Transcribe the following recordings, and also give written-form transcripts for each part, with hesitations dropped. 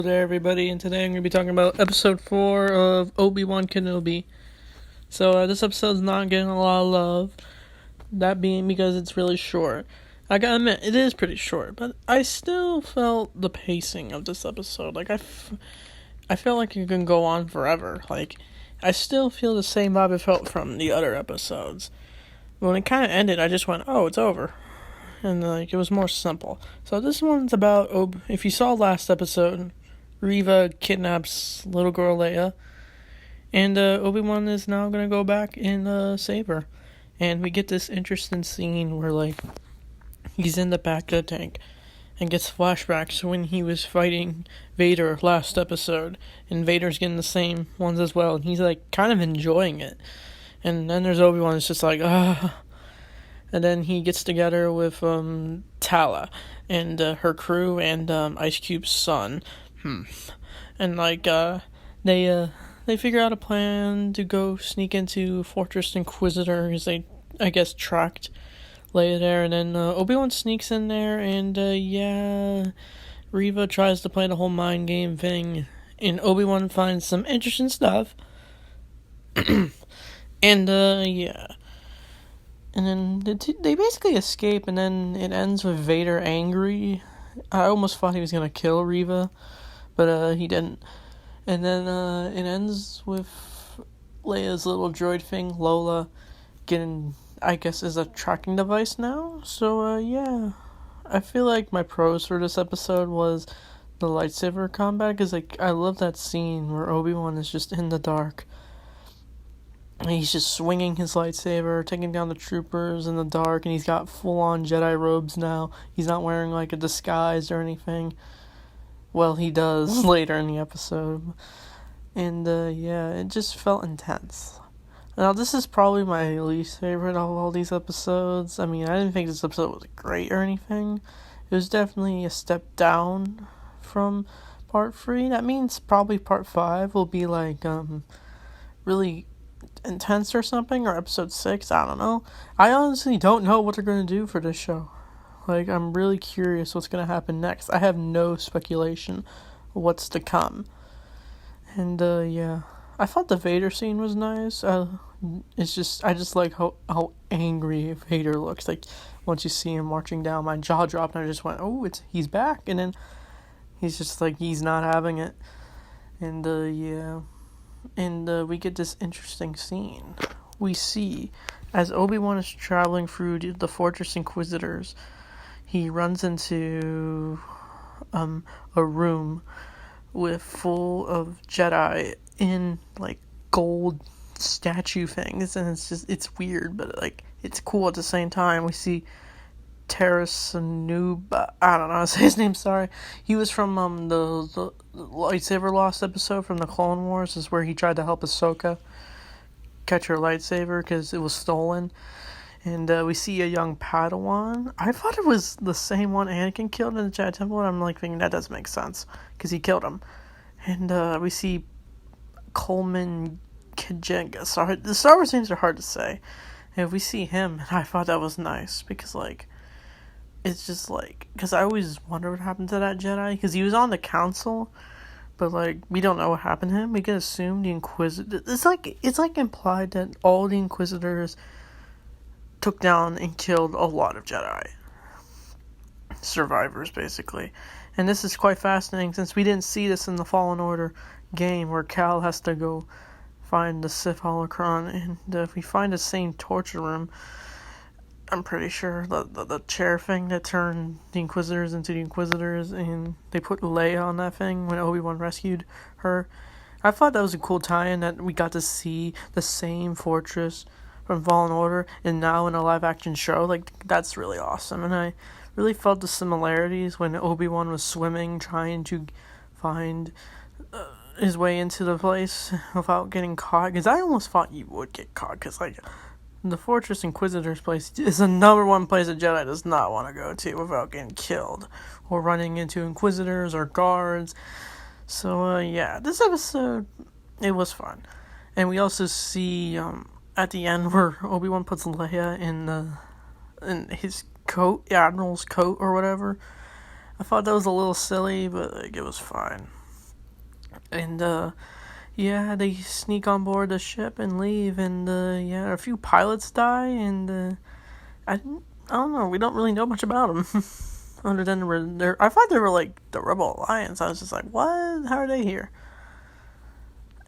Hello there, everybody, and today I'm going to be talking about episode 4 of Obi Wan Kenobi. So, this episode's not getting a lot of love, that being because it's really short. I gotta admit, it is pretty short, but I still felt the pacing of this episode. I felt like it can go on forever. I still feel the same vibe I felt from the other episodes. When it kind of ended, I just went, oh, it's over. And, it was more simple. So, this one's about, if you saw last episode, Reva kidnaps little girl Leia, and Obi-Wan is now going to go back and save her. And we get this interesting scene where, he's in the back of the tank and gets flashbacks when he was fighting Vader last episode, and Vader's getting the same ones as well, and he's, kind of enjoying it. And then there's Obi-Wan, it's just like, ah. And then he gets together with Tala and her crew and Ice Cube's son. And they figure out a plan to go sneak into Fortress Inquisitor because they, I guess, tracked Leia there. And then Obi-Wan sneaks in there, and Reva tries to play the whole mind game thing, and Obi-Wan finds some interesting stuff. And then they basically escape, and then it ends with Vader angry. I almost thought he was gonna kill Reva, but he didn't. And then it ends with Leia's little droid thing, Lola, getting, I guess, is a tracking device now. So yeah, I feel like my pros for this episode was the lightsaber combat, because I love that scene where Obi-Wan is just in the dark. And he's just swinging his lightsaber, taking down the troopers in the dark, and he's got full-on Jedi robes now. He's not wearing, a disguise or anything. Well, he does later in the episode. And, it just felt intense. Now, this is probably my least favorite of all these episodes. I mean, I didn't think this episode was great or anything. It was definitely a step down from part 3. That means probably part 5 will be, really intense or something, or episode 6, I don't know. I honestly don't know what they're going to do for this show. I'm really curious what's going to happen next. I have no speculation what's to come. And I thought the Vader scene was nice. I just like how angry Vader looks. Once you see him marching down, my jaw dropped and I just went, oh, he's back. And then he's just he's not having it. And And we get this interesting scene. We see, as Obi-Wan is traveling through the Fortress Inquisitors, he runs into a room full of Jedi in, gold statue things, and it's weird, but, it's cool at the same time. We see Terrace Noob, I don't know how to say his name, sorry. He was from the lightsaber lost episode from the Clone Wars, is where he tried to help Ahsoka catch her lightsaber because it was stolen. And we see a young Padawan. I thought it was the same one Anakin killed in the Jedi Temple, and I'm thinking that doesn't make sense because he killed him. And we see Coleman Kajenga. Sorry, the Star Wars names are hard to say. And we see him, and I thought that was nice because it's just because I always wonder what happened to that Jedi, because he was on the council, but we don't know what happened to him. We can assume the Inquisitor, it's implied that all the Inquisitors took down and killed a lot of Jedi survivors, basically. And this is quite fascinating, since we didn't see this in the Fallen Order game, where Cal has to go find the Sith holocron, and if we find the same torture room, I'm pretty sure the chair thing that turned the Inquisitors into the Inquisitors, and they put Leia on that thing when Obi-Wan rescued her. I thought that was a cool tie-in, that we got to see the same fortress from Fallen Order, and now in a live-action show. That's really awesome. And I really felt the similarities when Obi-Wan was swimming, trying to find his way into the place without getting caught. Because I almost thought you would get caught, because, the Fortress Inquisitor's place is the number one place a Jedi does not want to go to without getting killed or running into Inquisitors or guards. So, this episode, it was fun. And we also see, at the end, where Obi-Wan puts Leia in his coat, Admiral's coat or whatever. I thought that was a little silly, but, it was fine. And, yeah, they sneak on board the ship and leave, and, yeah, a few pilots die, and, I don't know, we don't really know much about them. Other than I thought they were, like, the Rebel Alliance. I was just like, what? How are they here?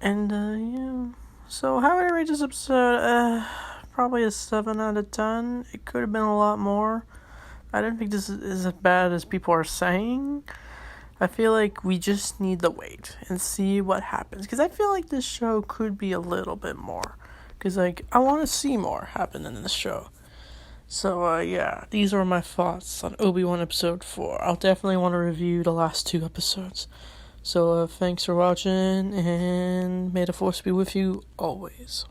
And, yeah. So, how would I rate this episode? Probably a 7 out of 10. It could have been a lot more. I don't think this is as bad as people are saying. I feel like we just need to wait and see what happens. Because I feel like this show could be a little bit more. Because, like, I want to see more happen in this show. So, yeah, these are my thoughts on Obi Wan Episode 4. I'll definitely want to review the last 2 episodes. So, thanks for watching, and may the Force be with you always.